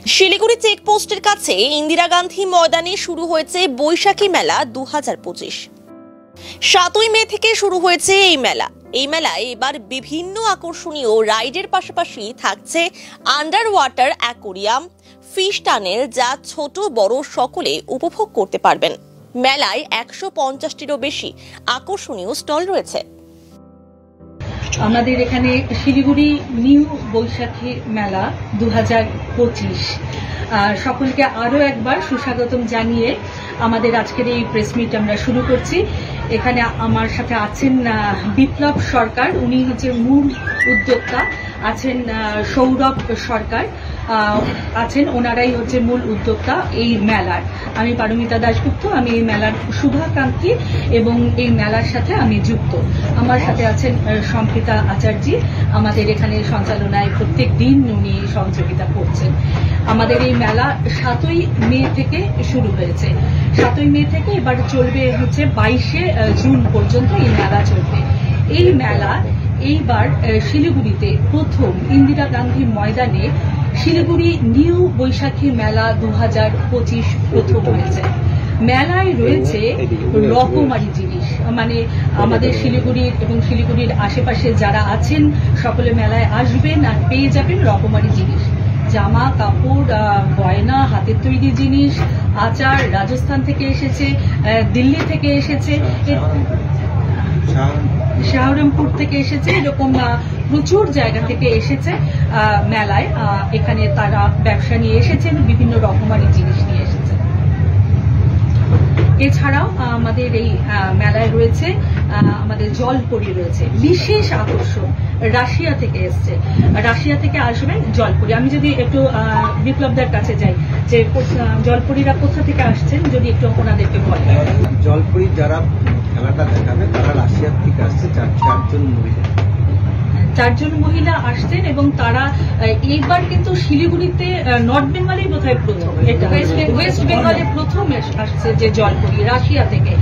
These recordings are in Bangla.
শিলিগুড়ি চেকপোস্টের কাছে ইন্দিরা গান্ধী ময়দানে শুরু হয়েছে বৈশাখী মেলা 2025। 7ই মে থেকে শুরু হয়েছে এই মেলায় এবার বিভিন্ন আকর্ষণীয় রাইডের পাশাপাশি থাকছে under water aquarium, fish tunnel, যা ছোট বড় সকলে উপভোগ করতে পারবেন। মেলায় 150টিরও বেশি আকর্ষণীয় স্টল রয়েছে। আমাদের এখানে শিলিগুড়ি নিউ বৈশাখী মেলা 2025 সকলকে আরো একবার সুস্বাগতম জানিয়ে আমাদের আজকের এই প্রেস মিট আমরা শুরু করছি। এখানে আমার সাথে আছেন বিপ্লব সরকার, উনি হচ্ছে মূল উদ্যোক্তা, আছেন সৌরভ সরকার আছেন, ওনারাই হচ্ছে মূল উদ্যোক্তা এই মেলার। আমি পারমিতা দাশগুপ্ত, আমি এই মেলার শুভাকাঙ্ক্ষী এবং এই মেলার সাথে আমি যুক্ত। আমার সাথে আছেন সম্প্রীতা আচার্য, আমাদের এখানে সঞ্চালনায় প্রত্যেক দিন উনি সহযোগিতা করছেন। আমাদের এই মেলা 7ই মে থেকে শুরু হয়েছে। 7ই মে থেকে এবার চলবে হচ্ছে 22শে জুন পর্যন্ত এই মেলা চলবে। এই মেলা এইবার শিলিগুড়িতে প্রথম ইন্দিরা গান্ধী ময়দানে শিলিগুড়ি নিউ বৈশাখী মেলা 2025 প্রথম হয়েছে। মেলায় রয়েছে রকমারি জিনিস, মানে আমাদের শিলিগুড়ির এবং শিলিগুড়ির আশেপাশে যারা আছেন সকলে মেলায় আসবেন আর পেয়ে যাবেন রকমারি জিনিস, জামা কাপড়, গয়না, হাতের তৈরি জিনিস, আচার রাজস্থান থেকে এসেছে, দিল্লি থেকে এসেছে, শাহরামপুর থেকে এসেছে, এরকম প্রচুর জায়গা থেকে এসেছে মেলায়। এখানে তারা ব্যবসা নিয়ে এসেছেন, বিভিন্ন রকমারি জিনিস নিয়ে এসেছেন। এছাড়াও আমাদের এই মেলায় রয়েছে আমাদের জলপরি রয়েছে, বিশেষ আকর্ষণ রাশিয়া থেকে এসছে, রাশিয়া থেকে আসবেন জলপরি। আমি যদি একটু বিপ্লবদার কাছে যাই যে জলপরিরা কোথা থেকে আসছেন, যদি একটু ওনাদেরকে বলেন। জলপরি যারা খেলাটা দেখাবে তারা রাশিয়ার থেকে আসছে, চারজন মহিলা আসছেন এবং তারা এইবার কিন্তু শিলিগুড়িতে নর্থ বেঙ্গলেই বোধহয় প্রথম, ওয়েস্ট বেঙ্গলে প্রথম আসছে যে জলপরি রাশিয়া থেকে।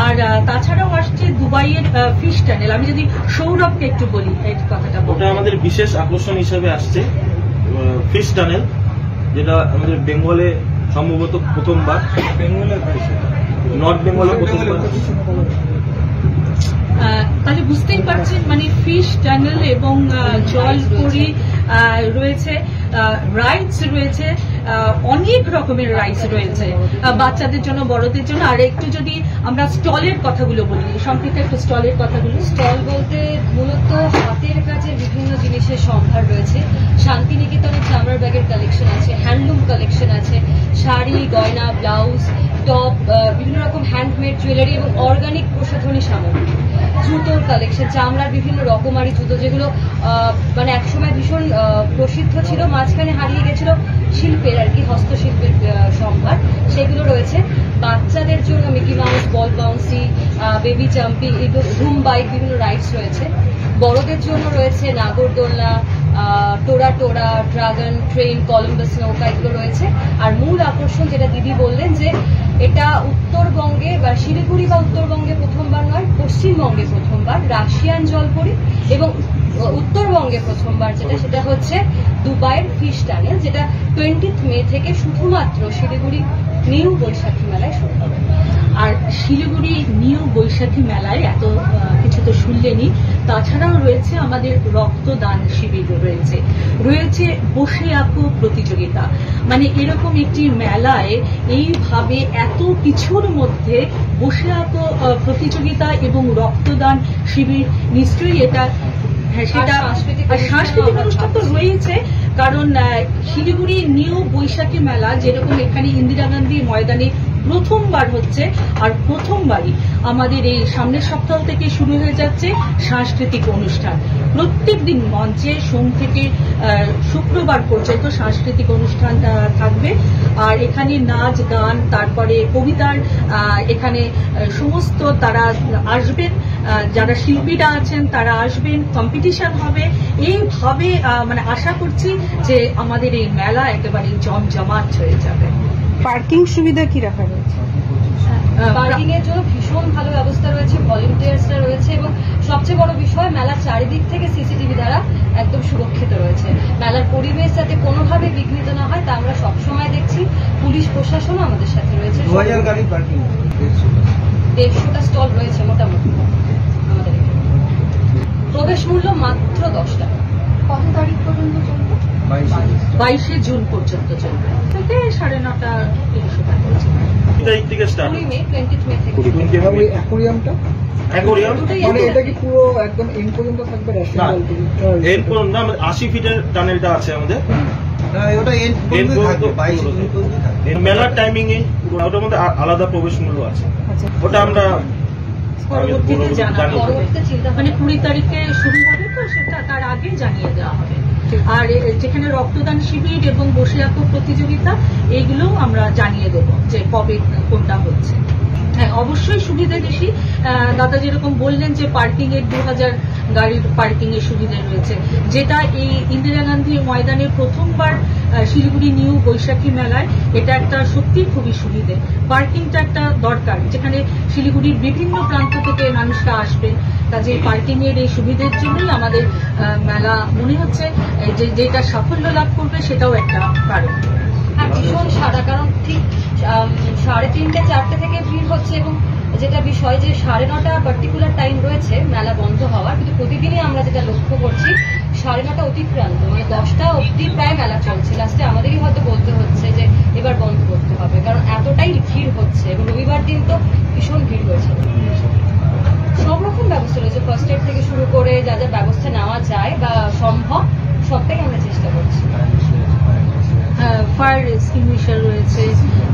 আর তাছাড়াও আসছে দুবাইয়ের ফিশ টানেল। আমি যদি সৌরভকে একটু বলি এই কথাটা, ওটা আমাদের বিশেষ আকর্ষণ হিসেবে আসছে ফিশ টানেল, যেটা আমাদের বেঙ্গলে সম্ভবত প্রথমবার, নর্থ বেঙ্গলে প্রথমবার। তাহলে বুঝতেই পারছেন, মানে ফিশ টানেল এবং জলপরি রয়েছে, রাইডস রয়েছে, অনেক রকমের রাইডস রয়েছে বাচ্চাদের জন্য, বড়দের জন্য। আর একটু যদি আমরা স্টলের কথাগুলো বলি, সম্প্রীত একটু স্টলের কথাগুলো। স্টল বলতে মূলত হাতের কাজের বিভিন্ন জিনিসের সম্ভার রয়েছে। শান্তিনিকেতনের চামড়ার ব্যাগের কালেকশন আছে, হ্যান্ডলুম কালেকশন আছে, শাড়ি, গয়না, ব্লাউজ, টপ, বিভিন্ন রকম হ্যান্ডমেড জুয়েলারি এবং অর্গানিক প্রসাধনী সামগ্রী, জুতোর কালেকশন, চামড়ার বিভিন্ন রকমারি জুতো, যেগুলো মানে একসময় ভীষণ প্রসিদ্ধ ছিল, মাঝখানে হারিয়ে গেছিল শিল্পের আর কি, হস্তশিল্পের সম্ভার, সেগুলো রয়েছে। বাচ্চাদের জন্য মিকি মাউস, বল বাউন্সি, বেবি জাম্পি, রুম বাইক, বিভিন্ন রাইডস রয়েছে। বড়দের জন্য রয়েছে নাগরদোলনা, টোরা, ড্রাগন, ট্রেন, কলম্বাস নৌকা, এগুলো রয়েছে। আর মূল আকর্ষণ যেটা দিদি বললেন যে এটা উত্তরবঙ্গে বা শিলিগুড়ি বা উত্তরবঙ্গে প্রথমবার নয়, পশ্চিমবঙ্গে প্রথমবার রাশিয়ান জলপরি, এবং উত্তরবঙ্গে প্রথমবার সেটা হচ্ছে দুবাইয়ের ফিশ টানেল, যেটা 20 মে থেকে শুধুমাত্র শিলিগুড়ি নিউ বৈশাখী মেলায় শুরু হবে। আর শিলিগুড়ি নিউ বৈশাখী মেলায় এত কিছু তো শুনলেনই, তাছাড়াও রয়েছে আমাদের রক্তদান শিবির, রয়েছে বসে আঁকো প্রতিযোগিতা। মানে এরকম একটি মেলায় এইভাবে এত কিছুর মধ্যে বসে আঁকো প্রতিযোগিতা এবং রক্তদান শিবির, নিশ্চয়ই এটা সেটা সাংস্কৃতিক অনুষ্ঠান তো রয়েছে। কারণ শিলিগুড়ি নিউ বৈশাখী মেলা যেরকম এখানে ইন্দিরা গান্ধী ময়দানে প্রথমবার হচ্ছে, আর প্রথমবারই আমাদের এই সামনের সপ্তাহ থেকে শুরু হয়ে যাচ্ছে সাংস্কৃতিক অনুষ্ঠান। প্রত্যেক দিন মঞ্চে সোম থেকে শুক্রবার পর্যন্ত সাংস্কৃতিক অনুষ্ঠান থাকবে। আর এখানে নাচ গান, তারপরে কবিতার, এখানে সমস্ত তারা আসবেন, যারা শিল্পীরা আছেন তারা আসবেন, কম্পিটিশন হবে। এইভাবে মানে আশা করছি যে আমাদের এই মেলা একেবারে জমজমাট হয়ে যাবে। পার্কিং সুবিধা কি রাখা রয়েছে? পার্কিং এর জন্য ভীষণ ভালো ব্যবস্থা রয়েছে, ভলেন্টিয়ার্সরা রয়েছে, এবং সবচেয়ে বড় বিষয় মেলার চারিদিক থেকে সিসিটিভি দ্বারা একদম সুরক্ষিত রয়েছে। মেলার পরিবেশ যাতে কোনোভাবে বিঘ্নিত না হয় তা আমরা সবসময় দেখছি। পুলিশ প্রশাসনও আমাদের সাথে রয়েছে। 2000 গাড়ি পার্কিং, 150টা স্টল রয়েছে মোটামুটি আমাদের এখানে। প্রবেশ মূল্য মাত্র 10 টাকা। কত তারিখ পর্যন্ত চলবে? 22শে জুন পর্যন্ত চলবে, থেকে 9:30 300 টাকা হচ্ছে। তারিখ থেকে স্টার্ট 20 মে 20 মে থেকে। আর ওই অ্যাকোরিয়ামটা অ্যাকোরিয়াম মানে এটা কি পুরো একদম এন্ড পর্যন্ত থাকবে? না, এন্ড পর্যন্ত না, আমাদের 80 ফিটের টানেলটা আছে আমাদের। না ওটা এন্ড এন্ড পর্যন্ত থাকবে, পর্যন্ত 22 জুন পর্যন্ত থাকবে। মেলার টাইমিং এ ওটার মধ্যে আলাদা প্রবেশ মূল্য আছে, ওটা আমরা পরবর্তীতে জানাবো। পরবর্তীতে চিন্তা মানে 20 তারিখে শুরু হবে, তো সেটা তার আগে জানিয়ে দেওয়া হবে। আর যেখানে রক্তদান শিবির এবং বসে আঁকো প্রতিযোগিতা, এইগুলো আমরা জানিয়ে দেব যে কবে কোনটা হচ্ছে। হ্যাঁ, অবশ্যই সুবিধা বেশি। দাদা যেরকম বললেন যে পার্কিং এর 2000 গাড়ির পার্কিং এর সুবিধা রয়েছে, যেটা এই ইন্দিরা গান্ধী ময়দানে প্রথমবার শিলিগুড়ি নিউ বৈশাখী মেলায় এটা একটা সত্যি খুবই সুবিধে। পার্কিংটা একটা দরকার, যেখানে শিলিগুড়ির বিভিন্ন প্রান্ত থেকে মানুষরা আসবেন, কাজে পার্কিং এর এই সুবিধের জন্যই আমাদের মেলা মনে হচ্ছে যে যেটা সাফল্য লাভ করবে সেটাও একটা কারণ। হ্যাঁ, ভীষণ সাদা, কারণ ঠিক 3:30 4টে থেকে ভিড় হচ্ছে, এবং যেটা বিষয় যে 9:30 পার্টিকুলার টাইম রয়েছে মেলা বন্ধ হওয়ার, কিন্তু প্রতিদিনই আমরা যেটা লক্ষ্য করছি 9:30 অতিক্রান্ত, মানে 10টা অবধি প্রায় মেলা চলছে। লাস্টে আমাদেরই হয়তো বলতে হচ্ছে যে এবার বন্ধ করতে হবে, কারণ এতটাই ভিড় হচ্ছে, এবং রবিবার দিন তো ভীষণ ভিড় হয়েছে। সব রকম ব্যবস্থা রয়েছে, ফার্স্ট এড থেকে শুরু করে যা যা ব্যবস্থা নেওয়া যায় বা সম্ভব সবটাই আমরা চেষ্টা করছি। ফায়ার এক্সটিংগুইশার রয়েছে,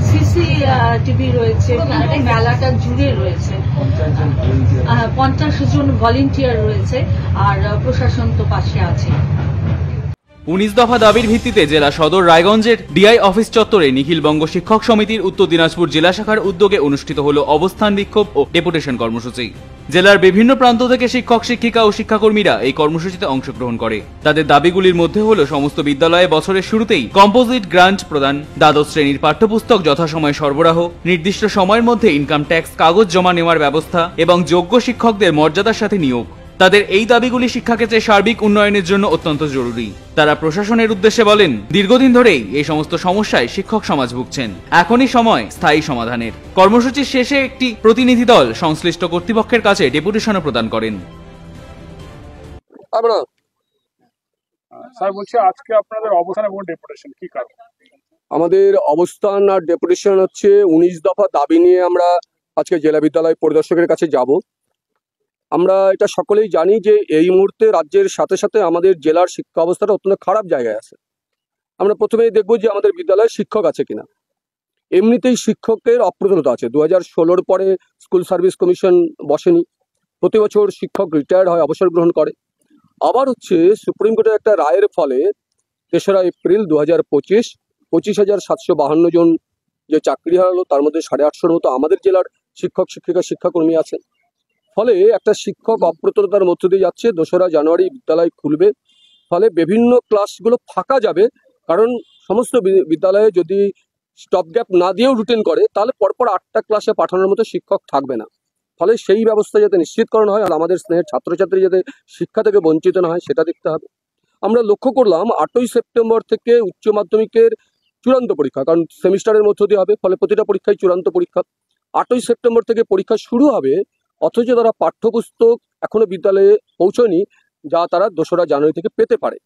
সিসি টিভি রয়েছে, মেলাটা জুড়ে রয়েছে। 50 জন ভলেন্টিয়ার রয়েছে, আর প্রশাসন তো পাশে আছে। 19 দফা দাবির ভিত্তিতে জেলা সদর রায়গঞ্জের ডিআই অফিস চত্বরে নিখিল বঙ্গ শিক্ষক সমিতির উত্তর দিনাজপুর জেলা শাখার উদ্যোগে অনুষ্ঠিত হল অবস্থান বিক্ষোভ ও ডেপুটেশন কর্মসূচি। জেলার বিভিন্ন প্রান্ত থেকে শিক্ষক শিক্ষিকা ও শিক্ষাকর্মীরা এই কর্মসূচিতে অংশগ্রহণ করে। তাদের দাবিগুলির মধ্যে হল সমস্ত বিদ্যালয়ে বছরের শুরুতেই কম্পোজিট গ্রান্ট প্রদান, দ্বাদশ শ্রেণীর পাঠ্যপুস্তক যথাসময়ে সরবরাহ, নির্দিষ্ট সময়ের মধ্যে ইনকাম ট্যাক্স কাগজ জমা নেওয়ার ব্যবস্থা এবং যোগ্য শিক্ষকদের মর্যাদার সাথে নিয়োগ। তাদের এই দাবিগুলি শিক্ষাক্ষেত্রে সার্বিক উন্নয়নের জন্য অত্যন্ত জরুরি। তারা প্রশাসনের উদ্দেশ্যে বলেন, দীর্ঘদিন ধরেই এই সমস্ত সমস্যায় শিক্ষক সমাজ ভুগছেন, এখনই সময় স্থায়ী সমাধানের। কর্মসূচির শেষে একটি প্রতিনিধি দল সংশ্লিষ্ট কর্তৃপক্ষের কাছে ডেপুটেশনও প্রদান করেন। স্যার বলছি, আজকে আপনাদের অবস্থান এবং ডেপুটেশন কি কারণ? আমাদের অবস্থান আর ডেপুটেশন হচ্ছে 19 দফা দাবি নিয়ে আমরা আজকে জেলা বিদ্যালয় পরিদর্শকের কাছে যাব। আমরা এটা সকলেই জানি যে এই মুহূর্তে রাজ্যের সাথে সাথে আমাদের জেলার শিক্ষা অবস্থাটা অত্যন্ত খারাপ জায়গায় আছে। আমরা প্রথমেই দেখব যে আমাদের বিদ্যালয়ে শিক্ষক আছে কিনা। এমনিতেই শিক্ষকের অপ্রতুলতা আছে। 2016 পরে স্কুল সার্ভিস কমিশন বসেনি, প্রতি বছর শিক্ষক রিটায়ার্ড হয়, অবসর গ্রহণ করে। আবার হচ্ছে সুপ্রিম কোর্টের একটা রায়ের ফলে 3রা এপ্রিল 2025 25,752 জন যে চাকরি হারালো, তার মধ্যে 850 মতো আমাদের জেলার শিক্ষক শিক্ষিকা শিক্ষাকর্মী আছেন। ফলে একটা শিক্ষক অপ্রতুলতার মধ্য দিয়ে যাচ্ছে। 2রা জানুয়ারি বিদ্যালয় খুলবে, ফলে বিভিন্ন ক্লাসগুলো ফাঁকা যাবে, কারণ সমস্ত বিদ্যালয়ে যদি স্টপ গ্যাপ না দিয়েও রুটিন করে তাহলে পরপর 8টা ক্লাসে পাঠানোর মতো শিক্ষক থাকবে না। ফলে সেই ব্যবস্থা যাতে নিশ্চিতকরণ হয় আর আমাদের স্নেহের ছাত্রছাত্রী যাতে শিক্ষা থেকে বঞ্চিত না হয় সেটা দেখতে হবে। আমরা লক্ষ্য করলাম 8ই সেপ্টেম্বর থেকে উচ্চ মাধ্যমিকের চূড়ান্ত পরীক্ষা, কারণ সেমিস্টারের মধ্য দিয়ে হবে, ফলে প্রতিটা পরীক্ষায় চূড়ান্ত পরীক্ষা। 8ই সেপ্টেম্বর থেকে পরীক্ষা শুরু হবে, অথচ তারা পাঠ্যপুস্তক এখনো বিদ্যালয়ে পৌঁছয়নি, যা তারা 2রা জানুয়ারি থেকে পেতে পারে।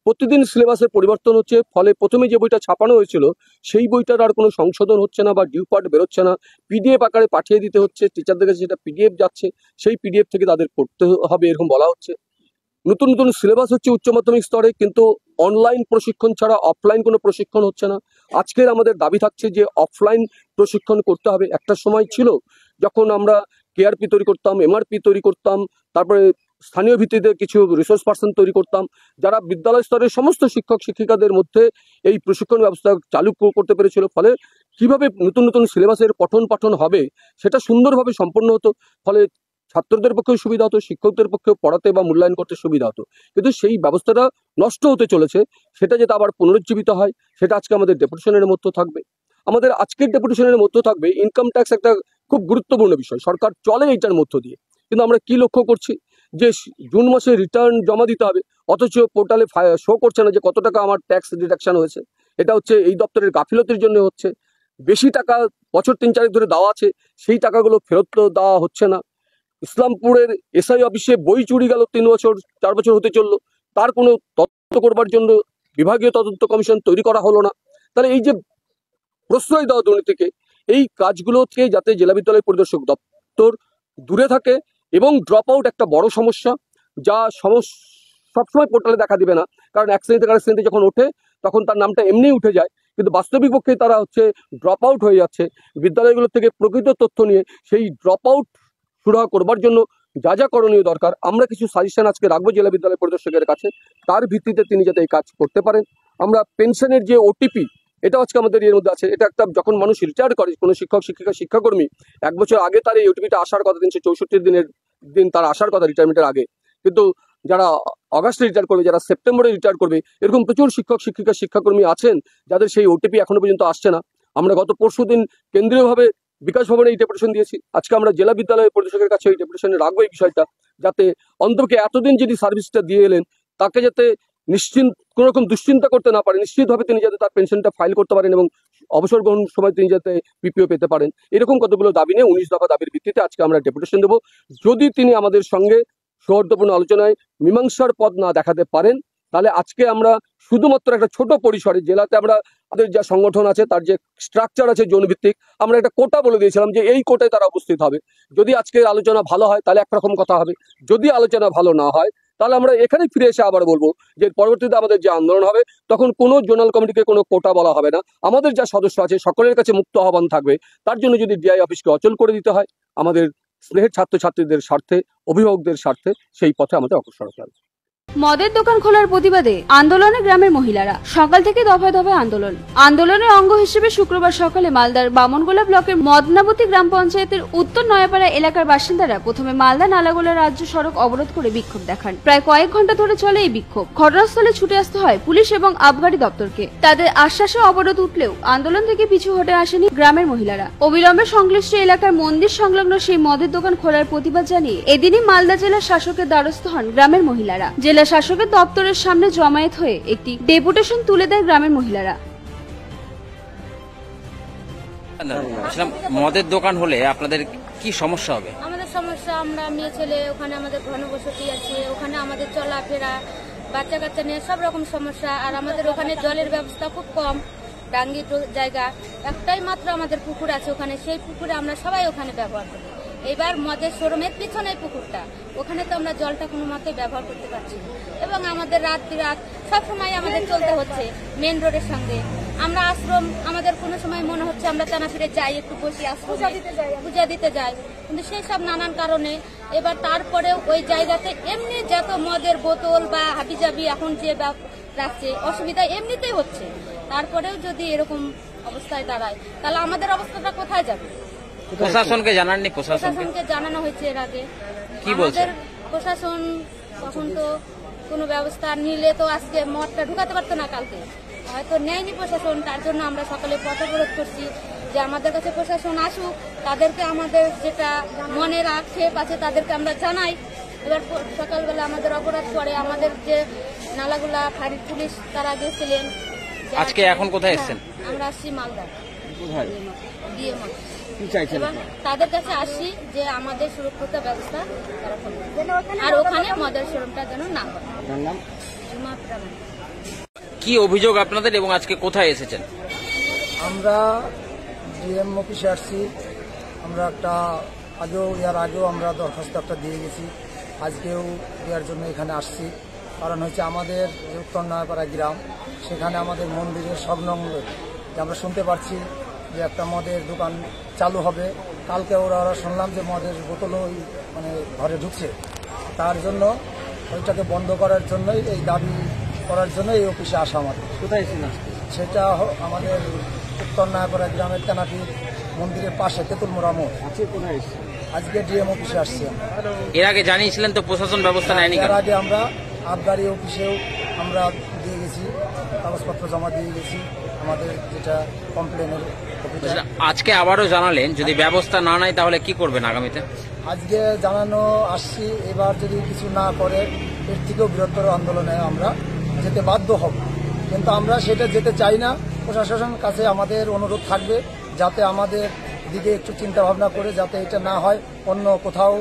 প্রতিদিন সিলেবাসের পরিবর্তন হচ্ছে, ফলে প্রথমে যে বইটা ছাপানো হয়েছিল সেই বইটার আর কোনো সংশোধন হচ্ছে না বা ডিউ পার্ট বেরোচ্ছে না, পিডিএফ আকারে পাঠিয়ে দিতে হচ্ছে। টিচারদের কাছে সেটা পিডিএফ যাচ্ছে, সেই পিডিএফ থেকে তাদের পড়তে হবে, এরকম বলা হচ্ছে। নতুন নতুন সিলেবাস হচ্ছে উচ্চ মাধ্যমিক স্তরে, কিন্তু অনলাইন প্রশিক্ষণ ছাড়া অফলাইন কোনো প্রশিক্ষণ হচ্ছে না। আজকের আমাদের দাবি থাকছে যে অফলাইন প্রশিক্ষণ করতে হবে। একটা সময় ছিল যখন আমরা কেআরপি তৈরি করতাম, এমআরপি তৈরি করতাম, তারপরে স্থানীয় ভিত্তিতে কিছু রিসোর্স পার্সন তৈরি করতাম, যারা বিদ্যালয় স্তরের সমস্ত শিক্ষক শিক্ষিকাদের মধ্যে এই প্রশিক্ষণ ব্যবস্থা চালু করতে পেরেছিল। ফলে কিভাবে নতুন নতুন সিলেবাসের পঠন পাঠন হবে সেটা সুন্দরভাবে সম্পন্ন হতো, ফলে ছাত্রদের পক্ষেও সুবিধা হতো, শিক্ষকদের পক্ষেও পড়াতে বা মূল্যায়ন করতে সুবিধা হতো। কিন্তু সেই ব্যবস্থাটা নষ্ট হতে চলেছে, সেটা যাতে আবার পুনরুজ্জীবিত হয় সেটা আজকে আমাদের ডেপুটেশনের মধ্যে থাকবে। আমাদের আজকের ডেপুটেশনের মধ্যে থাকবে ইনকাম ট্যাক্স, একটা খুব গুরুত্বপূর্ণ বিষয়। সরকার চলে এইটার মধ্য দিয়ে, কিন্তু আমরা কি লক্ষ্য করছি যে জুন মাসে রিটার্ন জমা দিতে হবে, অথচ পোর্টালে শো করছে না যে কত টাকা আমার ট্যাক্স ডিডাকশন হয়েছে। এটা হচ্ছে এই দপ্তরের গাফিলতির জন্য হচ্ছে। বেশি টাকা বছর 3-4 ধরে দেওয়া আছে, সেই টাকাগুলো ফেরত দেওয়া হচ্ছে না। ইসলামপুরের এসআই অফিসে বই চুরি গেল 3-4 বছর হতে চললো, তার কোনো তদন্ত করবার জন্য বিভাগীয় তদন্ত কমিশন তৈরি করা হলো না। তাহলে এই যে প্রশ্রয় দেওয়া দুর্নীতিকে, এই কাজগুলো থেকে যাতে জেলা বিদ্যালয় পরিদর্শক দপ্তর দূরে থাকে, এবং ড্রপ আউট একটা বড় সমস্যা, যা সবসময় পোর্টালে দেখা দিবে না, কারণ এক শ্রেণী থেকে আরেক শ্রেণীতে যখন ওঠে তখন তার নামটা এমনি উঠে যায়, কিন্তু বাস্তবিক পক্ষে তারা হচ্ছে ড্রপ আউট হয়ে যাচ্ছে। বিদ্যালয়গুলো থেকে প্রকৃত তথ্য নিয়ে সেই ড্রপ আউট সুরাহা করবার জন্য যা যা করণীয় দরকার, আমরা কিছু সাজেশন আজকে রাখবো জেলা বিদ্যালয় পরিদর্শকের কাছে, তার ভিত্তিতে তিনি যাতে এই কাজ করতে পারেন। আমরা পেনশনের যে ওটিপি, এটা আজকে আমাদের এর মধ্যে আছে। এটা একটা, যখন মানুষ রিটায়ার করে, কোনো শিক্ষক শিক্ষিকা শিক্ষাকর্মী 1 বছর আগে তার এই ওটিপিটা আসার কথা, 364 দিনের দিন তার আসার কথা রিটায়ারমেন্টের আগে, কিন্তু যারা অগাস্টে রিটায়ার করবে, যারা সেপ্টেম্বরে রিটায়ার করবে, এরকম প্রচুর শিক্ষক শিক্ষিকা শিক্ষাকর্মী আছেন যাদের সেই ওটিপি এখনো পর্যন্ত আসছে না। আমরা গত পরশুদিন কেন্দ্রীয়ভাবে বিকাশ ভবনে এই ডেপুটেশন দিয়েছি, আজকে আমরা জেলা বিদ্যালয় পরিদর্শকের কাছে এই ডেপুটেশনে রাখবো এই বিষয়টা, যাতে অন্তপক্ষে এতদিন যিনি সার্ভিসটা দিয়ে এলেন তাকে যাতে কোনো রকম দুশ্চিন্তা করতে না পারে, নিশ্চিতভাবে তিনি যাতে তার পেনশনটা ফাইল করতে পারেন এবং অবসর গ্রহণ সময় তিনি যাতে পিপিও পেতে পারেন। এরকম কতগুলো দাবি নিয়ে 19 দফা দাবির ভিত্তিতে আজকে আমরা ডেপুটেশন দেবো। যদি তিনি আমাদের সঙ্গে সৌহার্দ্যপূর্ণ আলোচনায় মীমাংসার পথ না দেখাতে পারেন, তাহলে আজকে আমরা শুধুমাত্র একটা ছোট পরিসরে, জেলাতে আমাদের যা সংগঠন আছে, তার যে স্ট্রাকচার আছে জোন ভিত্তিক, আমরা একটা কোটা বলে দিয়েছিলাম যে এই কোটায় তারা উপস্থিত হবে। যদি আজকের আলোচনা ভালো হয় তাহলে একরকম কথা হবে, যদি আলোচনা ভালো না হয় তাহলে আমরা এখানে ফিরে এসে আবার বলবো যে পরবর্তীতে আমাদের যে আন্দোলন হবে তখন কোনো জোনাল কমিটিকে কোনো কোটা বলা হবে না, আমাদের যা সদস্য আছে সকলের কাছে মুক্ত আহ্বান থাকবে। তার জন্য যদি ডিআই অফিসকে অচল করে দিতে হয়, আমাদের স্নেহের ছাত্রছাত্রীদের স্বার্থে, অভিভাবকদের স্বার্থে সেই পথে আমাদের অগ্রসর হতে হবে। মদের দোকান খোলার প্রতিবাদে আন্দোলনে গ্রামের মহিলারা, সকাল থেকে দফায় দফায় আন্দোলনের অঙ্গ হিসেবে শুক্রবার সকালে মালদার বামনগোলা ব্লকের মদনাবতী গ্রাম পঞ্চায়েতের উত্তর নয়াপাড়া এলাকার বাসিন্দারা প্রথমে মালদা নালাগোলা রাজ্য সড়ক অবরোধ করে বিক্ষোভ দেখান। প্রায় কয়েক ঘন্টা ধরে চলে এই বিক্ষোভ। ঘটনাস্থলে ছুটে আসতে হয় পুলিশ এবং আবগারি দপ্তরকে। তাদের আশ্বাসে অবরোধ উঠলেও আন্দোলন থেকে পিছু হটে আসেনি গ্রামের মহিলারা। অবিলম্বে সংশ্লিষ্ট এলাকার মন্দির সংলগ্ন সেই মদের দোকান খোলার প্রতিবাদ জানিয়ে এদিনই মালদা জেলার শাসকের দ্বারস্থ হন গ্রামের মহিলারা। জেলা শাসকের দপ্তরের সামনে জমায়েত হয়ে একটি ডেপুটেশন তুলে দেয় গ্রামের মহিলারা। মদের দোকান হলে আপনাদের কি সমস্যা হবে? আমাদের সমস্যা, আমরা মেয়ে ছেলে, ওখানে আমাদের ঘনবসতি আছে, ওখানে আমাদের চলাফেরা, বাচ্চা কাচ্চা নিয়ে সব রকম সমস্যা। আর আমাদের ওখানে জলের ব্যবস্থা খুব কম, ডাঙ্গি জায়গা, একটাই মাত্র আমাদের পুকুর আছে ওখানে, সেই পুকুরে আমরা সবাই ওখানে ব্যবহার করি। এবার মদের শোরুমের পিছনে পুকুরটা, ওখানে তো আমরা জলটা কোনো মতে ব্যবহার করতে পারছি না, এবং আমাদের রাত সবসময় আমাদের চলতে হচ্ছে মেন রোডের সঙ্গে। আমরা আশ্রম, আমাদের কোনো সময় মনে হচ্ছে আমরা চানাফিরে যাই, একটু বসি আশ্রম পূজা দিতে যাই, কিন্তু সেই সব নানান কারণে এবার তারপরেও ওই জায়গাতে এমনি যত মদের বোতল বা হাবিজাবি এখন যে রাখছে, অসুবিধা এমনিতেই হচ্ছে। তারপরেও যদি এরকম অবস্থায় দাঁড়ায় তাহলে আমাদের অবস্থাটা কোথায় যাবে? প্রশাসনকে জানাননি? প্রশাসনকে জানানো হয়েছে এর আগে। কি বলছে প্রশাসন? তখন তো কোনো ব্যবস্থা নিলে তো আজকে মদটা ঢুকাতে পারতো না, কালকে হয়তো নেয়নি প্রশাসন। তার জন্য আমরা সকলে পথ অবরোধ করছি যে আমাদের কাছে প্রশাসন আসুক, তাদেরকে আমাদের যেটা মনের আক্ষেপ আছে তাদেরকে আমরা জানাই। এবার সকালবেলা আমাদের অপরাধ করে আমাদের যে নালাগুলা ফাঁড়ির পুলিশ তারা গেছিলেন। আজকে এখন কোথায় এসেছেন? আমরা আসছি মালদা। কোথায়? ডিএমও। কি চাইছেন? তাদের কাছে আসি যে আমাদের সুরক্ষিত ব্যবস্থা তারা করবে, আর ওখানে মদের শোরুমটা যেন না করে। কি অভিযোগ আপনাদের এবং আজকে কোথায় এসেছেন? আমরা ডিএম অফিসে আসছি। আমরা এর আগেও আমরা দরখাস্ত একটা দিয়ে গেছি, আজকেও দেওয়ার জন্য এখানে আসছি। কারণ হচ্ছে আমাদের যে উত্তর নয়াপাড়া গ্রাম, সেখানে আমাদের মন্দিরের সংলগ্ন আমরা শুনতে পাচ্ছি যে একটা মদের দোকান চালু হবে। কালকে ওরা শুনলাম যে মদের বোতলও মানে ঘরে ঢুকছে, তার জন্য ওইটাকে বন্ধ করার জন্যই এই দাবি করার জন্য এই অফিসে আসা আমাদের। কোথায় এসেছেন? সেটা আমাদের উত্তর নয়াপাড়া গ্রামের তেনাটি মন্দিরের পাশে তেঁতুলমোড়া মোড়। কোথায় এসেছেন? আজকে ডিএম অফিসে আসছি। এর আগে জানিয়েছিলেন তো প্রশাসন ব্যবস্থা নেয়নি? এর আগে আমরা আবগারি অফিসেও আমরা দিয়ে গেছি, কাগজপত্র জমা দিয়ে গেছি। আমাদের যেটা কমপ্লেনের কপিটা। আজকে আবারও জানালেন যদি ব্যবস্থা না নেয় তাহলে কি করবেন আগামীতে? আজকে জানানো আসছি, এবার যদি কিছু না করে এর থেকেও বৃহত্তর আন্দোলনে আমরা যেতে বাধ্য হব, কিন্তু আমরা সেটা যেতে চাই না। প্রশাসনের কাছে আমাদের অনুরোধ থাকবে যাতে আমাদের দিকে একটু চিন্তা ভাবনা করে যাতে এটা না হয়, অন্য কোথাও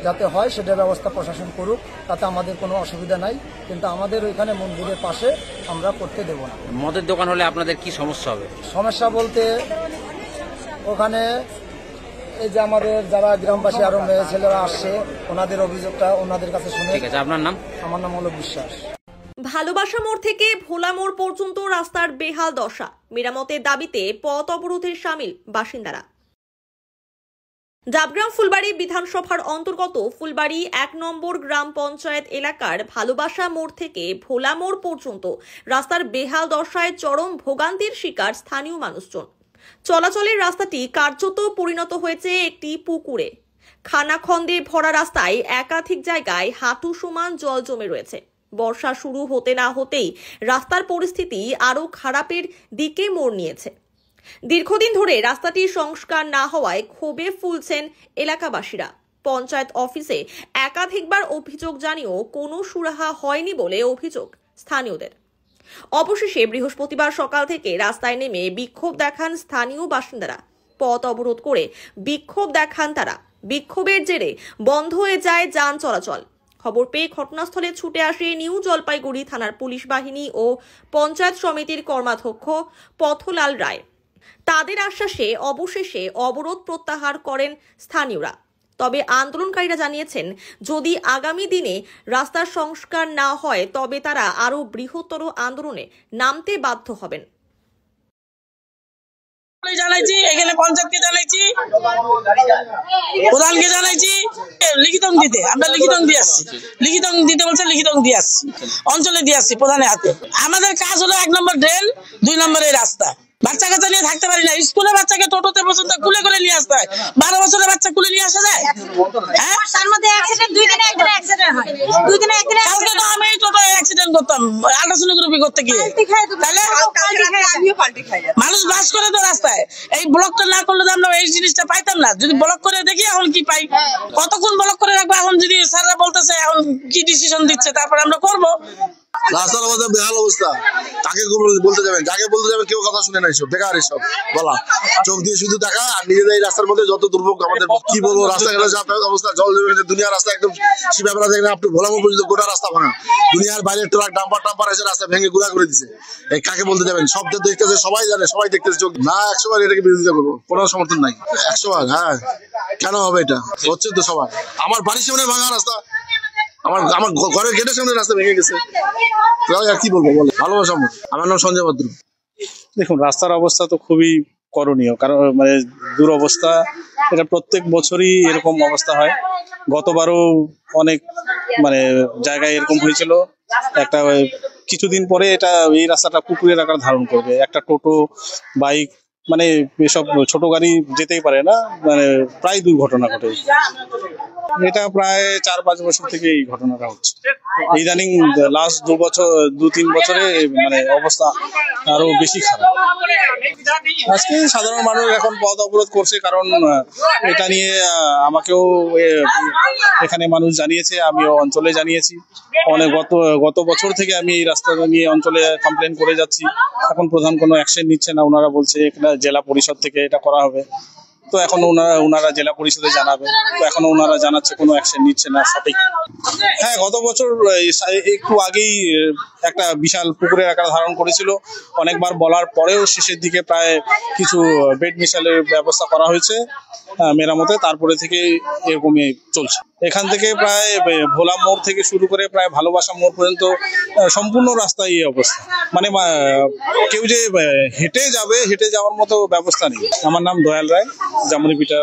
যাতে হয় সেটা ব্যবস্থা প্রশাসন করুক, তাতে আমাদের কোনো অসুবিধা নাই, কিন্তু আমাদের ওইখানে মন্দিরের পাশে আমরা করতে দেব না। মদের দোকান হলে আপনাদের কি সমস্যা হবে? সমস্যা বলতে ওখানে এই যে আমাদের যারা গ্রামবাসী আরো মেয়ে ছেলেরা আসছে ওনাদের অভিযোগটা ওনাদের কাছে শুনে। ঠিক আছে, আপনার নাম? আমার নাম অলোক বিশ্বাস। ভালোবাসা মোড় থেকে ভোলা মোড় পর্যন্ত রাস্তার বেহাল দশা, মেরামতের দাবিতে পথ অবরোধের শামিল বাসিন্দারা। ডাবগ্রাম ফুলবাড়ি বিধানসভার অন্তর্গত ফুলবাড়ি 1 নম্বর গ্রাম পঞ্চায়েত এলাকার ভালোবাসা মোড় থেকে ভোলা মোড় পর্যন্ত রাস্তার বেহাল দশায় চরম ভোগান্তির শিকার স্থানীয় মানুষজন। চলাচলের রাস্তাটি কার্যত পরিণত হয়েছে একটি পুকুরে। খানাখন্দে ভরা রাস্তায় একাধিক জায়গায় হাঁটু সমান জল জমে রয়েছে। বর্ষা শুরু হতে না হতেই রাস্তার পরিস্থিতি আরও খারাপের দিকে মোড় নিয়েছে। দীর্ঘদিন ধরে রাস্তাটি সংস্কার না হওয়ায় ক্ষোভে ফুলছেন এলাকাবাসীরা। পঞ্চায়েত অফিসে একাধিকবার অভিযোগ জানিয়েও কোনো সুরাহা হয়নি বলে অভিযোগ স্থানীয়দের। অবশেষে বৃহস্পতিবার সকাল থেকে রাস্তায় নেমে বিক্ষোভ দেখান স্থানীয় বাসিন্দারা। পথ অবরোধ করে বিক্ষোভ দেখান তারা। বিক্ষোভের জেরে বন্ধ হয়ে যায় যান চলাচল। খবর পেয়ে ঘটনাস্থলে ছুটে আসে নিউ জলপাইগুড়ি থানার পুলিশ বাহিনী ও পঞ্চায়েত সমিতির কর্মাধ্যক্ষ পথলাল রায়। তাদের আশ্বাসে অবশেষে অবরোধ প্রত্যাহার করেন স্থানীয়রা। তবে আন্দোলনকারীরা জানিয়েছেন যদি আগামী দিনে রাস্তার সংস্কার না হয় তবে তারা আরও বৃহত্তর আন্দোলনে নামতে বাধ্য হবেন। জানাইছি, এখানে পঞ্চায়েতকে জানাইছি, প্রধানকে জানাইছি লিখিত দিতে। আমরা লিখিত দিয়ে আসছি, লিখিত দিতে বলছে, লিখিত দিয়ে আসছি, অঞ্চলে দিয়ে আসছি প্রধানের হাতে। আমাদের কাজ হলো 1 নম্বর ড্রেন, 2 নম্বরের রাস্তা। বাচ্চা কাচ্চা নিয়ে থাকতে পারি না, স্কুলে বাচ্চাকে টোটোতে পর্যন্ত কুলে করে নিয়ে আসতে হয়। 12 বছরের বাচ্চা কুলে নিয়ে আসা যায়? কালকে তো আমি টোটো অ্যাক্সিডেন্ট করতাম আল্ট্রাসোনোগ্রাফি করতে গিয়ে। মানুষ বাস করে তো রাস্তায়, এই ব্লকটা না করলে তো আমরা এই জিনিসটা পাইতাম না। যদি ব্লক করে দেখি এখন কি পাই, কতক্ষণ ব্লক করে রাখবো। এখন যদি স্যাররা বলতেছে এখন কি ডিসিশন দিচ্ছে তারপর আমরা করবো। রাস্তার অবস্থা বেহাল অবস্থা, কাকে বলতে যাবেন, যাকে বলতে যাবেন কেউ কথা শুনে নাই। সব বেকার এসব বলা, চোখ দিয়ে শুধু দেখা আর নিজেদের এই রাস্তার মধ্যে যত দুর্ভোগ আমাদের কি বলবো। রাস্তাঘাটের অবস্থা জল জমে গেছে, দুনিয়ার রাস্তা একদম শিবাবেলা থেকে আপনি ভোলামো পর্যন্ত গোটা রাস্তা ভাঙা। দুনিয়ার বাইরে ট্রাক ডাম্পার এসে রাস্তা ভেঙে গুঁড়া করে দিচ্ছে। এই কাকে বলতে যাবেন, সব দেখতেছে, সবাই জানে, সবাই দেখতেছে। চোখ না 100 বার এটাকে বিরোধিতা করবো, কোনো সমর্থন নাই। 100 বার হ্যাঁ, কেন হবে এটা? হচ্ছে তো সবাই। আমার বাড়ির সামনে ভাঙা রাস্তা, আমার ঘরের গেটের সামনে রাস্তা ভেঙে গেছে। আর কি বলবো বলে। ভালোবাসা। আমার নাম সঞ্জয় ভদ্র। দেখুন, রাস্তার অবস্থা তো খুবই করণীয়, কারণ মানে দুরবস্থা। এটা প্রত্যেক বছরই এরকম অবস্থা হয়। গতবারও অনেক মানে জায়গায় এরকম হয়েছিল। একটা কিছুদিন পরে এটা এই রাস্তাটা পুকুরের আকার ধারণ করবে। একটা টোটো, বাইক, মানে এসব ছোট গাড়ি যেতেই পারে না। মানে প্রায় দুর্ঘটনা ঘটে। এটা প্রায় 4-5 বছর থেকে এই ঘটনাটা হচ্ছে। ইদানিং লাস্ট 2-3 বছরে মানে অবস্থা আরো বেশি খারাপ। আজকে সাধারণ মানুষ এখন পথ অবরোধ করছে, কারণ এটা নিয়ে আমাকেও এখানে মানুষ জানিয়েছে, আমিও অঞ্চলে জানিয়েছি। অনেক গত বছর থেকে আমি এই রাস্তা নিয়ে অঞ্চলে কমপ্লেন করে যাচ্ছি। এখন প্রধান কোনো অ্যাকশন নিচ্ছে না। ওনারা বলছে এখানে জেলা পরিষদ থেকে এটা করা হবে। তো এখন ওনারা জেলা পরিষদে জানাবে, তো এখন ওনারা জানাচ্ছে কোনো অ্যাকশন নিচ্ছে না সঠিক। হ্যাঁ, গত বছর একটু আগেই একটা বিশাল পুকুরের আকার ধারণ করেছিল। অনেকবার বলার পরেও শেষের দিকে প্রায় কিছু বেড মিশালের ব্যবস্থা করা হয়েছে মেরামতে, তারপরে থেকে এরকমই চলছে। এখান থেকে প্রায় ভোলা মোড় থেকে শুরু করে প্রায় ভালোবাসা মোড় পর্যন্ত সম্পূর্ণ রাস্তায় এই অবস্থা। মানে কেউ যে হেঁটে যাওয়ার মতো ব্যবস্থা নেই। আমার নাম দয়াল রায়, জামুনিপিটা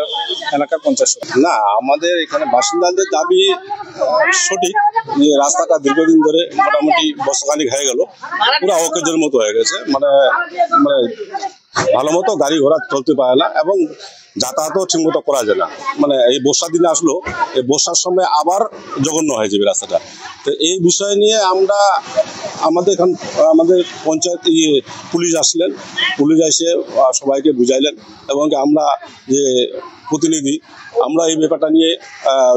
এলাকার পঞ্চায়েত। না, আমাদের এখানে বাসিন্দাদের দাবি সঠিক। রাস্তাটা দীর্ঘদিন ধরে মোটামুটি বর্ষাকালিক হয়ে গেল, পুরো অকেজের মতো হয়ে গেছে। মানে ভালো মতো গাড়ি ঘোড়া চলতে পারে না, এবং যাতায়াতও ঠিকমতো করা যায় না। মানে এই বর্ষার দিনে আসলো, এই বর্ষার সময় আবার জঘন্য হয়ে যাবে রাস্তাটা। তো এই বিষয় নিয়ে আমরা আমাদের পঞ্চায়েত পুলিশ আসলেন, পুলিশ এসে সবাইকে বুঝাইলেন এবং আমরা যে প্রতিনিধি আমরা এই ব্যাপারটা নিয়ে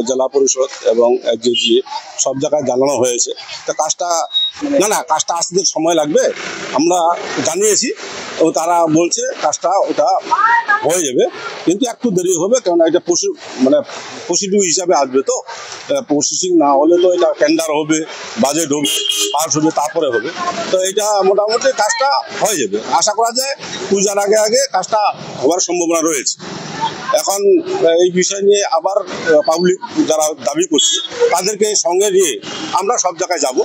জেলা পরিষদ এবং এসডিজি সব জায়গায় জানানো হয়েছে। তো কাজটা আসতে সময় লাগবে আমরা জানিয়েছি ও তারা বলছে কাজটা ওটা হয়ে যাবে, কিন্তু একটু দেরি হবে, কেননা এটা প্রসিডিউর হিসাবে আসবে। তো প্রসেসিং না হলে তো এটা টেন্ডার হবে, বাজেট হবে, পাস হবে, তারপরে হবে। তো এটা মোটামুটি কাজটা হয়ে যাবে, আশা করা যায় পূজার আগে কাজটা হওয়ার সম্ভাবনা রয়েছে। এখন এই বিষয় নিয়ে আবার পাবলিক যারা দাবি করছে তাদেরকে সঙ্গে নিয়ে আমরা সব জায়গায় যাব।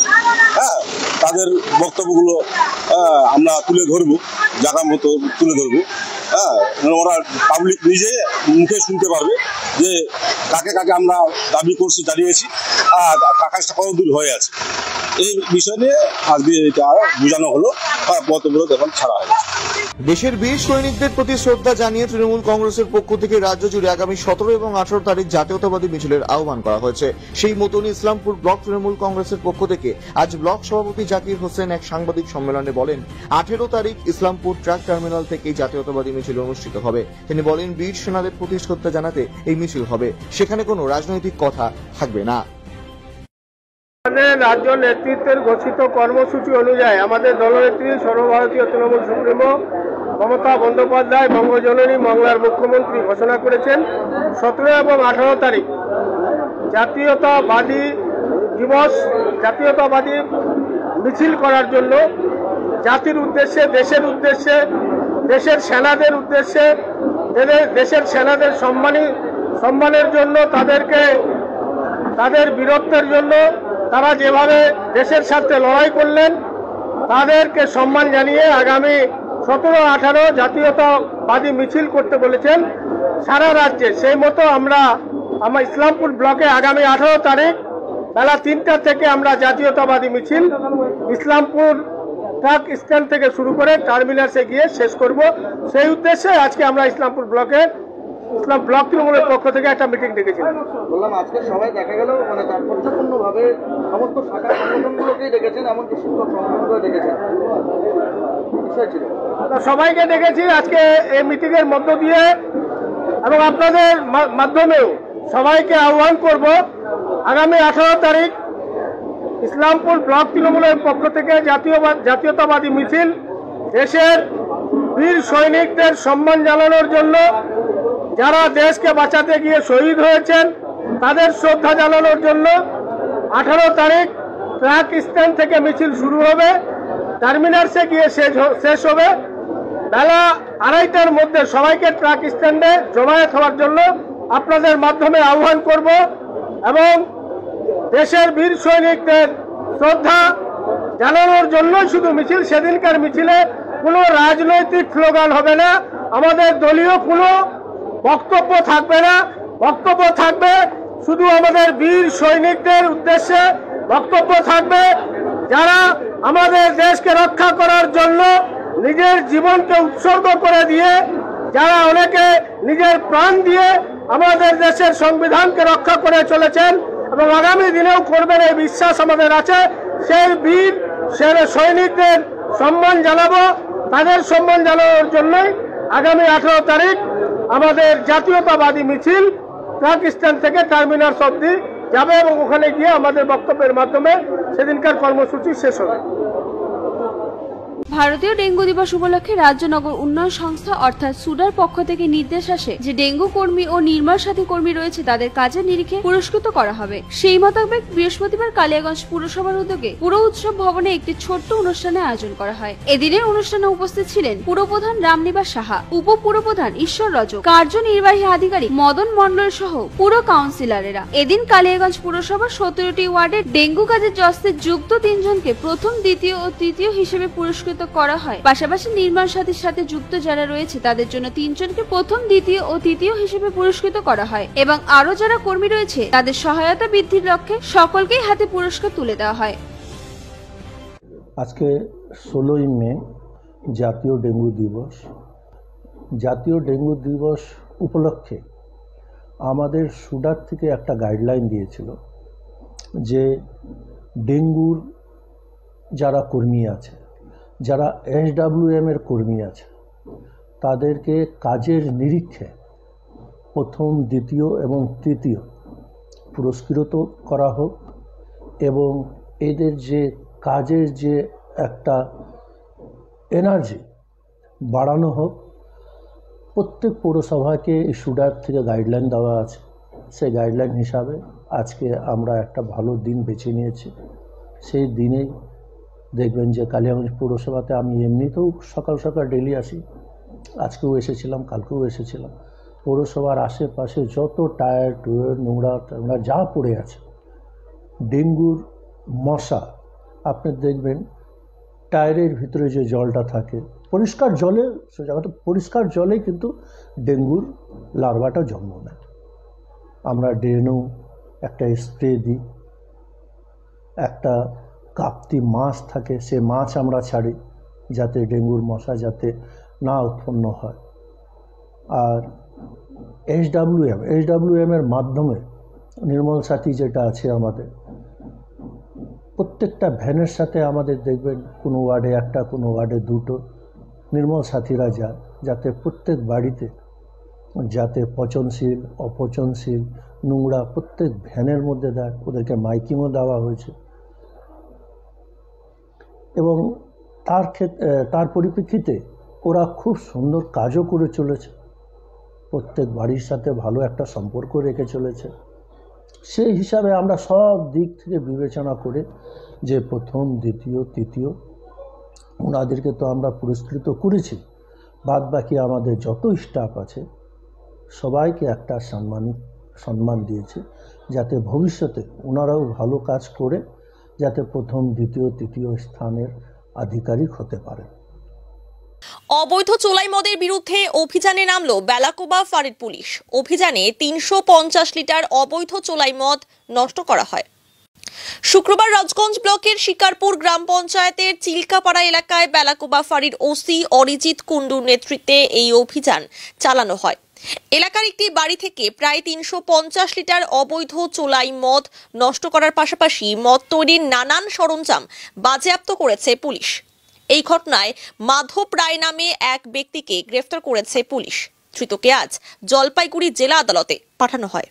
হ্যাঁ, তাদের বক্তব্যগুলো আমরা তুলে ধরবো, জায়গা মতো তুলে ধরবো। হ্যাঁ, ওরা পাবলিক নিজে মুখে শুনতে পারবে যে কাকে কাকে আমরা দাবি করছি, জানিয়েছি, আর কাজটা কত দূর হয়ে আছে। এই বিষয় নিয়ে আজকে এটা বোঝানো হলো, পথগুলো এখন ছাড়া হয়েছে। দেশের বীর সৈনিকদের প্রতি শ্রদ্ধা জানিয়ে তৃণমূল কংগ্রেসের পক্ষ থেকে রাজ্য জুড়ে আগামী 17 এবং 18 তারিখ জাতীয়তাবাদী মিছিলের আহ্বান করা হয়েছে। সেই মতনই ইসলামপুর ব্লক তৃণমূল কংগ্রেসের পক্ষ থেকে আজ ব্লক সভাপতি জাকির হোসেন এক সাংবাদিক সম্মেলনে বলেন, 18 তারিখ ইসলামপুর ট্রাক টার্মিনাল থেকে জাতীয়তাবাদী মিছিল অনুষ্ঠিত হবে। তিনি বলেন, বীর সেনাদের প্রতি শ্রদ্ধা জানাতে এই মিছিল হবে, সেখানে কোনো রাজনৈতিক কথা থাকবে না। রাজ্য নেতৃত্বের ঘোষিত কর্মসূচি অনুযায়ী আমাদের দলনেত্রী সর্বভারতীয় তৃণমূল সুপ্রিমো মমতা বন্দ্যোপাধ্যায় বঙ্গজননী বাংলার মুখ্যমন্ত্রী ঘোষণা করেছেন 17 এবং 18 তারিখ জাতীয়তাবাদী মিছিল করার জন্য, জাতির উদ্দেশ্যে, দেশের উদ্দেশ্যে, দেশের সেনাদের উদ্দেশ্যে, দেশের সেনাদের সম্মানের জন্য, তাদের বীরত্বের জন্য, তারা যেভাবে দেশের স্বার্থে লড়াই করলেন তাদেরকে সম্মান জানিয়ে আগামী 17-18 জাতীয়তাবাদী মিছিল করতে বলেছেন সারা রাজ্যে। সেই মতো আমরা ইসলামপুর ব্লকে আগামী 18 তারিখ বেলা 3টা থেকে আমরা জাতীয়তাবাদী মিছিল ইসলামপুর ট্রাক স্ট্যান্ড থেকে শুরু করে টার্মিনাসে গিয়ে শেষ করব। সেই উদ্দেশ্যে আজকে আমরা ইসলামপুর ব্লক তৃণমূলের পক্ষ থেকে একটা মিটিং ডেকেছিলাম। বললাম আজকে সবাই দেখা গেল তাৎপর্যপূর্ণভাবে সমস্ত শাখা সংগঠনগুলোকেই ডেকেছেন, এমনকি শিক্ষক সংগঠনগুলো ডেকেছেন, বিষয় ছিল সবাইকে ডেকেছি আজকে এই মিটিং এর মধ্য দিয়ে, এবং আপনাদের মাধ্যমেও সবাইকে আহ্বান করব আগামী 18 তারিখ ইসলামপুর ব্লক তৃণমূলের পক্ষ থেকে জাতীয়তাবাদী মিছিল দেশের বীর সৈনিকদের সম্মান জানানোর জন্য, যারা দেশকে বাঁচাতে গিয়ে শহীদ হয়েছেন তাদের শ্রদ্ধা জানানোর জন্য 18 তারিখ ট্রাক স্ট্যান্ড থেকে মিছিল শুরু হবে, টার্মিনাসে গিয়ে শেষ হবে। বেলা 2:30টার মধ্যে সবাইকে ট্রাক স্ট্যান্ডে জমায়েত হওয়ার জন্য আপনাদের মাধ্যমে আহ্বান করব, এবং দেশের বীর সৈনিকদের শ্রদ্ধা জানানোর জন্য শুধু মিছিল। সেদিনকার মিছিলে কোনো রাজনৈতিক স্লোগান হবে না, আমাদের দলীয় কোনো বক্তব্য থাকবে না। বক্তব্য থাকবে শুধু আমাদের বীর সৈনিকদের উদ্দেশ্যে বক্তব্য থাকবে, যারা আমাদের দেশকে রক্ষা করার জন্য নিজের জীবনকে উৎসর্গ করে দিয়ে, যারা অনেকে নিজের প্রাণ দিয়ে আমাদের দেশের সংবিধানকে রক্ষা করে চলেছেন এবং আগামী দিনেও করবেন এই বিশ্বাস আমাদের আছে। সেই বীর সৈনিকদের সম্মান জানাবো, তাদের সম্মান জানানোর জন্যই আগামী 18 তারিখ আমাদের জাতীয়তাবাদী মিছিল ট্রাক স্ট্যান্ড থেকে টার্মিনাস অবধি যাবে, এবং ওখানে গিয়ে আমাদের বক্তব্যের মাধ্যমে সেদিনকার কর্মসূচি শেষ হবে। ভারতীয় ডেঙ্গু দিবস উপলক্ষে রাজ্য নগর উন্নয়ন সংস্থা অর্থাৎ সুডার পক্ষ থেকে নির্দেশ আসে যে ডেঙ্গু কর্মী ও নির্মল সাথী কর্মী রয়েছে তাদের কাজের নিরিখে পুরস্কৃত করা হবে। সেই মোতাবেক বৃহস্পতিবার কালিয়াগঞ্জ পুরসভার উদ্যোগে পুরো উৎসব ভবনে একটি ছোট্ট অনুষ্ঠানের আয়োজন করা হয়। এদিনের অনুষ্ঠানে উপস্থিত ছিলেন পুরপ্রধান রামনিবাস সাহা, উপপুরপ্রধান ঈশ্বর রজক, কার্যনির্বাহী আধিকারিক মদন মন্ডল সহ পুরো কাউন্সিলরেরা। এদিন কালিয়াগঞ্জ পুরসভার 17টি ওয়ার্ডের ডেঙ্গু কাজের জস্তে যুক্ত 3 জনকে প্রথম, দ্বিতীয় ও তৃতীয় হিসেবে পুরস্কৃত করা হয়। পাশাপাশি নির্মাণ সাথীর সাথে যুক্ত যারা রয়েছে তাদের জন্য 3 জনকে প্রথম, দ্বিতীয় ও তৃতীয় হিসেবে পুরস্কৃত করা হয়, এবং আরো যারা কর্মী রয়েছে তাদের সহায়তা বৃদ্ধির লক্ষ্যে সকলকেই হাতে পুরস্কার তুলে দেওয়া হয়। আজকে 16ই মে জাতীয় ডেঙ্গু দিবস। জাতীয় ডেঙ্গু দিবস উপলক্ষে আমাদের সুডার থেকে একটা গাইডলাইন দিয়েছিল যে ডেঙ্গুর যারা কর্মী আছে, যারা SWM এর কর্মী আছে, তাদেরকে কাজের নিরীক্ষে প্রথম, দ্বিতীয় এবং তৃতীয় পুরস্কৃত করা হোক এবং এদের যে কাজের যে একটা এনার্জি বাড়ানো হোক। প্রত্যেক পৌরসভাকে এই সুডার থেকে গাইডলাইন দেওয়া আছে। সেই গাইডলাইন হিসাবে আজকে আমরা একটা ভালো দিন বেছে নিয়েছি। সেই দিনেই দেখবেন যে কালিয়াগঞ্জ পৌরসভাতে আমি এমনিতেও সকাল সকাল ডেলি আসি, আজকেও এসেছিলাম, কালকেও এসেছিলাম। পৌরসভার আশেপাশে যত টায়ার টুয়ার নোংরা যা পড়ে আছে, ডেঙ্গুর মশা, আপনি দেখবেন টায়ারের ভিতরে যে জলটা থাকে, পরিষ্কার জলে, সে জায়গাটা পরিষ্কার জলে কিন্তু ডেঙ্গুর লার্ভাটা জন্ম নেয়। আমরা ড্রেনেও একটা স্প্রে দিই, একটা কাপ্তি মাছ থাকে, সে মাছ আমরা ছাড়ি যাতে ডেঙ্গুর মশা যাতে না উৎপন্ন হয়। আর SWM এর মাধ্যমে নির্মল সাথী যেটা আছে আমাদের, প্রত্যেকটা ভ্যানের সাথে আমাদের দেখবেন কোনো ওয়ার্ডে একটা, কোনো ওয়ার্ডে দুটো নির্মল সাথীরা যায়, যাতে প্রত্যেক বাড়িতে যাতে পচনশীল, অপচনশীল নোংরা প্রত্যেক ভ্যানের মধ্যে দেয়। ওদেরকে মাইকিংও দেওয়া হয়েছে এবং তার পরিপ্রেক্ষিতে ওরা খুব সুন্দর কাজও করে চলেছে, প্রত্যেক বাড়ির সাথে ভালো একটা সম্পর্ক রেখে চলেছে। সেই হিসাবে আমরা সব দিক থেকে বিবেচনা করে যে প্রথম, দ্বিতীয়, তৃতীয় ওনাদেরকে তো আমরা পুরস্কৃত করেছি, বাদ বাকি আমাদের যত স্টাফ আছে সবাইকে একটা সম্মান দিয়েছে, যাতে ভবিষ্যতে ওনারাও ভালো কাজ করে যাতে প্রথম, দ্বিতীয়, তৃতীয় স্থানের আধিকারিক হতে পারে। অবৈধ চোলাই মদের বিরুদ্ধে অভিযানে নামলো বেলাকোবা ফাঁড়ির পুলিশ। অভিযানে 350 লিটার অবৈধ চোলাই মদ নষ্ট করা হয়। শুক্রবার রাজগঞ্জ ব্লকের শিকারপুর গ্রাম পঞ্চায়েতের চিলকাপাড়া এলাকায় বেলাকোবা ফাঁড়ির ওসি অরিজিৎ কুন্ডুর নেতৃত্বে এই অভিযান চালানো হয়। এলাকার একটি বাড়ি থেকে প্রায় 350 লিটার অবৈধ চোলাই মদ নষ্ট করার পাশাপাশি মদ তৈরির নানান সরঞ্জাম বাজেয়াপ্ত করেছে পুলিশ। এই ঘটনায় মাধব রায় নামে এক ব্যক্তিকে গ্রেফতার করেছে পুলিশ। ধৃতকে আজ জলপাইগুড়ি জেলা আদালতে পাঠানো হয়।